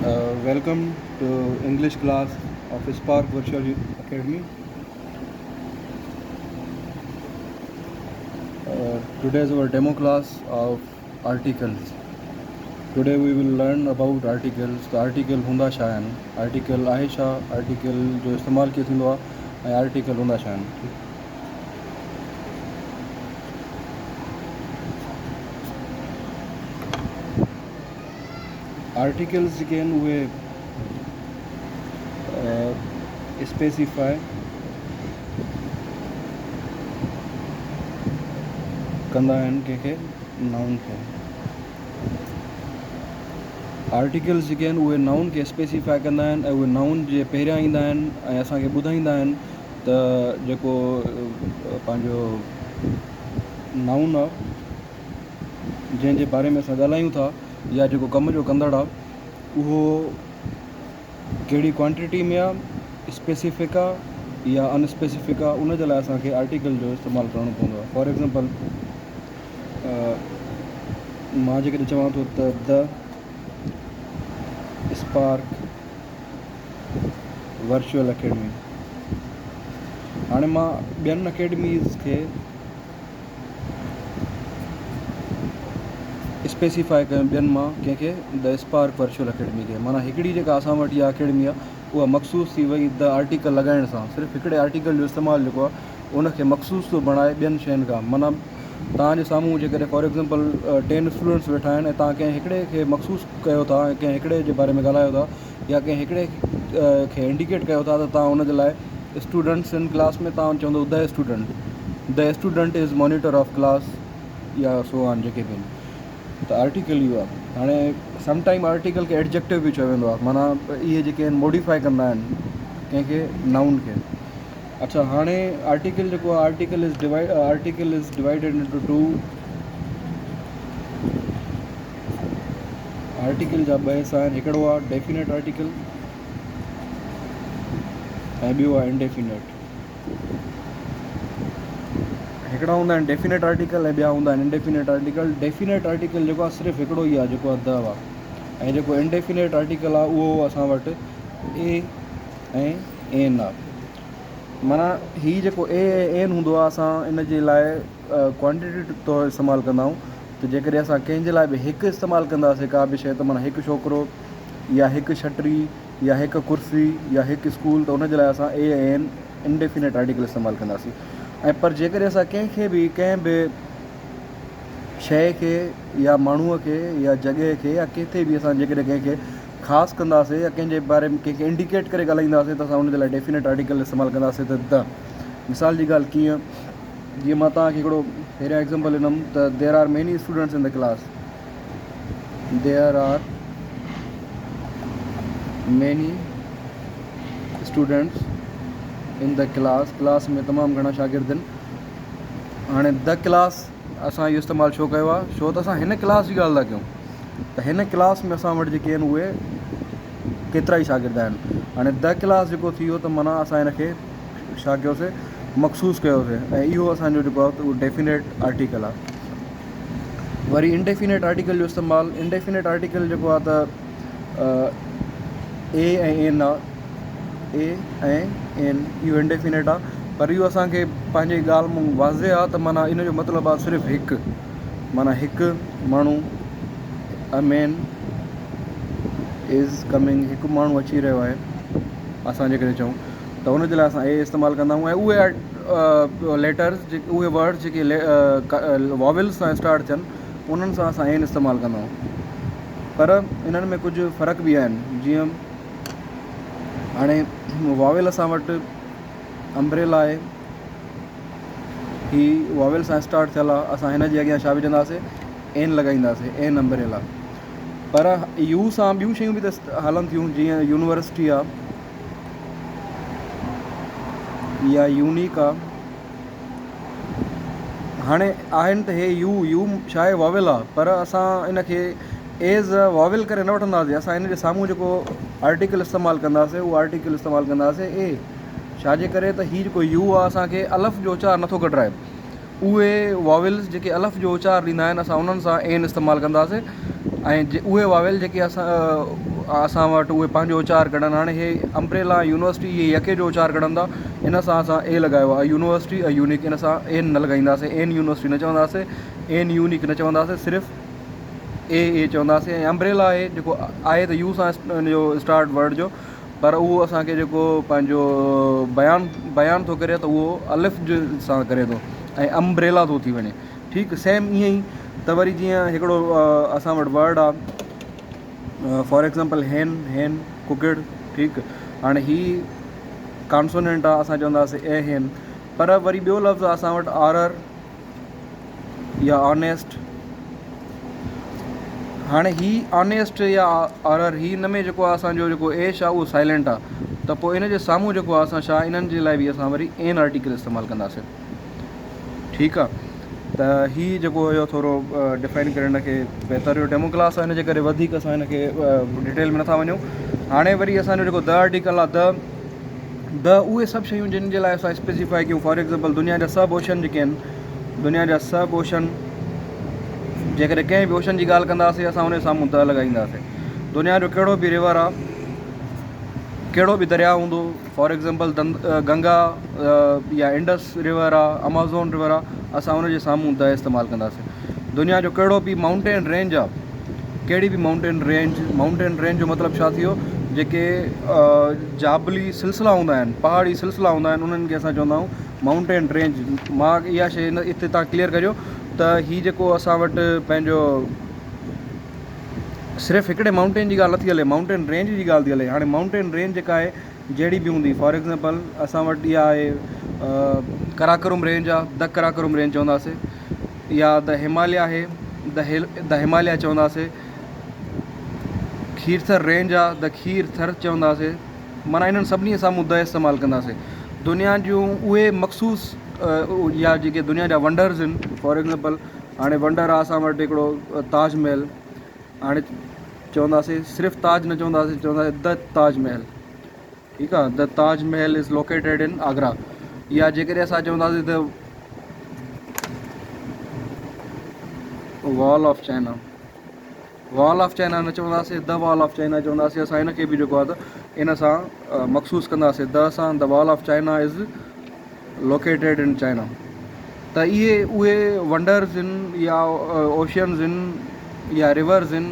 Welcome to English class of Spark Virtual Academy. Today is our demo class of articles. Today we will learn about articles. The article hunda छा आहिनि, article आहे छा, article जो इस्तेमालु कीअं थींदो आहे, ऐं article हूंदा छा आहिनि. Articles जेके आहिनि उहे specify कंदा आहिनि कंहिंखे नाउन खे. आर्टिकल्स जेके आहिनि उहे नाउन खे स्पेसिफाई कंदा आहिनि ऐं उहे नाउन जे पहिरियां ईंदा आहिनि ऐं असांखे ॿुधाईंदा आहिनि त जेको पंहिंजो नाउन आहे जंहिंजे बारे में असां ॻाल्हायूं था या जेको कम जो कंदड़ आहे उहो कहिड़ी क्वांटिटी में आहे, स्पेसिफिक आहे या अनस्पेसिफिक आहे. उन जे लाइ असांखे आर्टिकल जो इस्तेमालु करिणो पवंदो आहे. फॉर एग्ज़ाम्पल मां जेकॾहिं चवां थो त द स्पार्क वर्चुअल अकेडमी, हाणे मां ॿियनि अकेडमीज़ खे स्पेसिफाई कयूं, ॿियनि मां कंहिंखे द स्पार्क वर्चुअल अकेडमी खे. माना हिकिड़ी जेका असां वटि इहा अकेडमी आहे उहा मखसूस थी वई द आर्टिकल लॻाइण सां. सिर्फ़ु हिकिड़े आर्टिकल जो इस्तेमालु जेको आहे उनखे मखसूस थो बणाए ॿियनि शयुनि खां. माना तव्हांजे साम्हूं जेकॾहिं फॉर एग्ज़ाम्पल 10 स्टूडेंट्स वेठा आहिनि ऐं तव्हां कंहिं हिकिड़े खे मखसूस कयो था ऐं कंहिं हिकिड़े जे बारे में ॻाल्हायो था या कंहिं हिकिड़े खे इंडिकेट कयो था त तव्हां हुन जे लाइ स्टूडेंट्स इन क्लास में तव्हां चवंदो the student is monitor of class या सो ऑन जेके बि आहिनि. त आर्टिकल इहो आहे. हाणे समटाइम आर्टिकल खे एडजेक्टिव बि चयो वेंदो आहे. माना इहे जेके आहिनि मॉडिफाई कंदा आहिनि कंहिंखे नाउन खे. अच्छा, हाणे आर्टिकल जेको आहे article is divided into two. Article जा ॿ हिसा आहिनि. हिकिड़ो आहे डेफिनेट आर्टिकल ऐं ॿियो आहे इंडेफिनेट. हिकिड़ा हूंदा आहिनि डेफिनेट आर्टिकल ऐं ॿिया हूंदा आहिनि इंडेफिनेट आर्टिकल. डेफिनेट आर्टिकल जेको आहे सिर्फ़ु हिकिड़ो ई आहे जेको आहे द आहे, ऐं जेको इंडेफिनेट आर्टिकल आहे उहो असां वटि ए ऐं एन आहे. माना हीअ जेको ए ऐं एन हूंदो आहे असां इन जे लाइ क्वांटिटी तौरु इस्तेमालु कंदा आहियूं. त जेकॾहिं असां कंहिंजे लाइ बि हिकु इस्तेमालु कंदासीं का बि शइ, त माना हिकु छोकिरो या हिकु छटरी या हिकु कुर्सी या हिकु स्कूल, त उन जे लाइ असां ए ऐं एन इंडेफिनेट आर्टिकल इस्तेमालु कंदासीं. ऐं पर जेकॾहिं असां कंहिंखे बि कंहिं बि शइ खे या माण्हूअ खे या जॻहि खे या किथे बि असां जेकॾहिं कंहिंखे ख़ासि कंदासीं या कंहिंजे बारे में कंहिंखे इंडिकेट करे ॻाल्हाईंदासीं त असां हुन जे लाइ डेफिनेट आर्टिकल इस्तेमालु कंदासीं. त द मिसाल जी ॻाल्हि कीअं, जीअं मां तव्हांखे हिकिड़ो पहिरियां एग्ज़ाम्पल ॾिनमि त there are many students in the class. There are many students in the class में तमामु घणा शागिर्द आहिनि. हाणे द क्लास असां इहो इस्तेमालु छो कयो आहे, छो त असां हिन क्लास जी ॻाल्हि था कयूं. त हिन क्लास में असां वटि जेके आहिनि उहे केतिरा ई शागिर्द आहिनि. हाणे द क्लास जेको थी वियो त माना असां हिनखे छा कयोसीं, मखसूस कयोसीं, ऐं इहो असांजो जेको आहे उहो डेफिनेट आर्टिकल आहे. वरी इंडेफिनेट आर्टिकल जो इस्तेमालु. इंडेफिनेट आर्टिकल जेको आहे त ए ऐं एन आहे. ए ऐं एन इहो इंडेफिनेट आहे, पर इहो असांखे पंहिंजी ॻाल्हि मां वाज़े आहे त माना इन जो मतिलबु आहे सिर्फ़ु हिकु. माना हिकु माण्हू, अ मैन इज़ कमिंग, हिकु माण्हू अची रहियो आहे. असां जेकॾहिं चऊं त हुन जे लाइ असां ए इस्तेमालु कंदा आहियूं. ऐं उहे लेटर्स उहे वर्ड्स जेके वॉवल्स सां स्टार्ट थियनि उन्हनि सां असां एन इस्तेमालु कंदा आहियूं. पर इन्हनि में कुझु फ़र्क़ु बि आहिनि. जीअं हाणे वॉवेल असां वटि अम्ब्रेला आहे, ही वॉवेल सां स्टार्ट थियल आहे. असां हिन जे अॻियां छा विझंदासीं, एन लॻाईंदासीं, एन अम्ब्रेला. पर यू सां ॿियूं शयूं बि त हलनि थियूं. जीअं यूनिवर्सिटी आहे या यूनिक आहे. हाणे आहिनि त हे यू छा आहे, वॉवेल आहे, पर असां इनखे एज़ वॉवेल करे न वठंदासीं. असां हिन जे साम्हूं जेको आर्टिकल इस्तेमालु कंदासीं उहो आर्टिकल इस्तेमालु कंदासीं ए. छाजे करे त हीअ जेको यू आहे असांखे अलफ़ जो उचार नथो कढाए. उहे वॉवेल्स जेके अलफ़ जो उचार ॾींदा आहिनि असां उन्हनि सां एन इस्तेमालु कंदासीं. ऐं उहे वावेल जेके असां वटि उहे पंहिंजो उचार कढनि। हाणे हे अम्ब्रेला यूनिवर्सिटी इहे यके जो उचार कढंदा, इन सां असां ए लॻायो आहे, यूनिवर्सिटी ऐं यूनिक, इन सां एन न लॻाईंदासीं, एन यूनिवर्सिटी न चवंदासीं, एन यूनिक न चवंदासीं, सिर्फ़ु ए चवंदासीं। ऐं अम्ब्रेला आहे जेको आहे त यू सां जो स्टार्ट वर्ड जो, पर उहो असांखे जेको पंहिंजो बयानु थो करे त उहो अलिफ़ जे सां करे थो ऐं अम्ब्रेला थो थी वञे। ठीकु, सेम ईअं ई त वरी जीअं हिकिड़ो असां वटि वर्ड आहे फॉर एग्ज़ाम्पल हेन कुकिड। ठीकु, हाणे ही कॉन्सोनेंट आहे, असां चवंदासीं ए हेन, पर वरी ॿियो लफ़्ज़ आहे असां वटि ऑरर या ऑनेस्ट। हाणे ही ऑनेस्ट या ऑरर ही इन में जेको आहे असांजो जेको एश आहे उहो साइलेंट आहे, त पोइ इन जे साम्हूं जेको आहे असां छा इन्हनि जे लाइ बि असां वरी एन आर्टिकल इस्तेमालु कंदासीं। ठीकु आहे, त हीअ जेको हुयो थोरो डिफाइन करे हिन खे बहितर हुयो। डेमो क्लास आहे, हिन जे करे वधीक असां हिन खे डिटेल में नथा वञूं। हाणे वरी असांजो जेको द आर्टिकल आहे, द उहे सभु शयूं जिन जे लाइ असां स्पेसिफाई कयूं। फॉर एग्ज़ाम्पल दुनिया जा सभु ओशन जेके आहिनि, दुनिया जा सभु ओशन, जेकॾहिं कंहिं बि ओशन जी ॻाल्हि कंदासीं असां उन साम्हूं द लॻाईंदासीं। दुनिया जो कहिड़ो बि रिवर आहे, कहिड़ो बि दरिया हूंदो, फॉर एग्ज़ाम्पल गंगा या इंडस रिवर आहे, अमेज़ॉन रिवर आहे, असां उन जे साम्हूं द इस्तेमालु कंदासीं। दुनिया जो कहिड़ो बि माउंटेन रेंज आहे, कहिड़ी बि माउंटेन रेंज जो मतिलबु छा थियो, जेके जाबली सिलसिला हूंदा आहिनि, पहाड़ी सिलसिला हूंदा आहिनि, उन्हनि खे असां चवंदा आहियूं माउंटेन रेंज। मां इहा शइ हिते तव्हां क्लियर कजो त हीअ जेको असां वटि पंहिंजो सिर्फ़ु हिकिड़े माउंटेन जी ॻाल्हि नथी हले, माउंटेन रेंज जी ॻाल्हि थी हले। हाणे माउंटेन रेंज जेका आहे जहिड़ी बि हूंदी, फॉर एग्ज़ाम्पल असां वटि इहा आहे कराकोरम रेंज आहे, द कराकोरम रेंज चवंदासीं, या द हिमालय आहे, द हिमालय चवंदासीं। खीरथर रेंज आहे, द खीरथर चवंदासीं। माना इन्हनि सभिनी जे साम्हूं द इस्तेमालु कंदासीं। दुनिया जूं उहे मख़सूस या जेके दुनिया जा वंडर्स आहिनि, फॉर एग्ज़ाम्पल हाणे वंडर आहे असां वटि हिकिड़ो ताजमहल, हाणे चवंदासीं सिर्फ़ु ताज न चवंदासीं, चवंदासीं द ताजमहल। ठीकु आहे, the Taj Mahal is located in Agra. या जेकॾहिं असां चवंदासीं त wall of China, wall of China न चवंदासीं, द वॉल ऑफ चाइना चवंदासीं। असां हिन खे बि जेको आहे त इन सां मख़सूस कंदासीं, द सां, the wall of China is located in China. त इहे उहे वंडर्स आहिनि या ओशन्स आहिनि या रिवर्स आहिनि,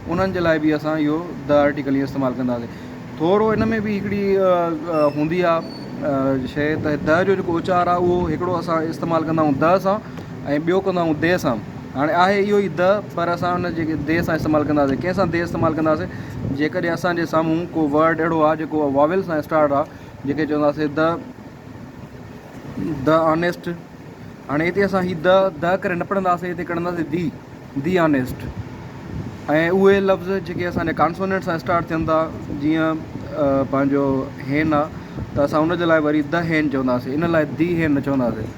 उन्हनि जे लाइ बि असां इहो द आर्टिकल इहो इस्तेमालु कंदासीं। थोरो इन में बि हिकिड़ी हूंदी आहे शइ, त द जो जेको उचार आहे उहो हिकिड़ो असां इस्तेमालु कंदा आहियूं द सां ऐं ॿियो कंदा आहियूं दे सां। हाणे आहे इहो ई द, पर असां हुन जेके दे सां इस्तेमालु कंदासीं। कंहिंसां दे इस्तेमालु कंदासीं, जेकॾहिं असांजे साम्हूं को वर्ड अहिड़ो आहे जेको वॉवेल सां स्टार्ट आहे, जेके चवंदासीं द ऑनेस्ट। हाणे हिते असां हीअ द करे न पढ़ंदासीं, हिते कढंदासीं दी ऑनेस्ट। ऐं उहे लफ़्ज़ जेके असांजे कॉन्सोनेंट सां स्टार्ट थियनि था, जीअं पंहिंजो हेन आहे, त असां हुन जे लाइ वरी द हेन चवंदासीं, इन लाइ दी हेन न चवंदासीं।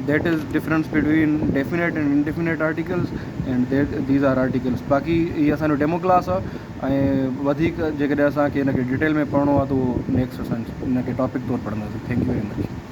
That is difference between definite and indefinite articles and these are articles. बाक़ी इहा असांजो डेमो क्लास आहे, ऐं वधीक जेकॾहिं असांखे हिन खे डिटेल में पढ़णो आहे त उहो नेक्स्ट असां हिन खे टॉपिक तौरु पढ़ंदासीं। Thank U very much.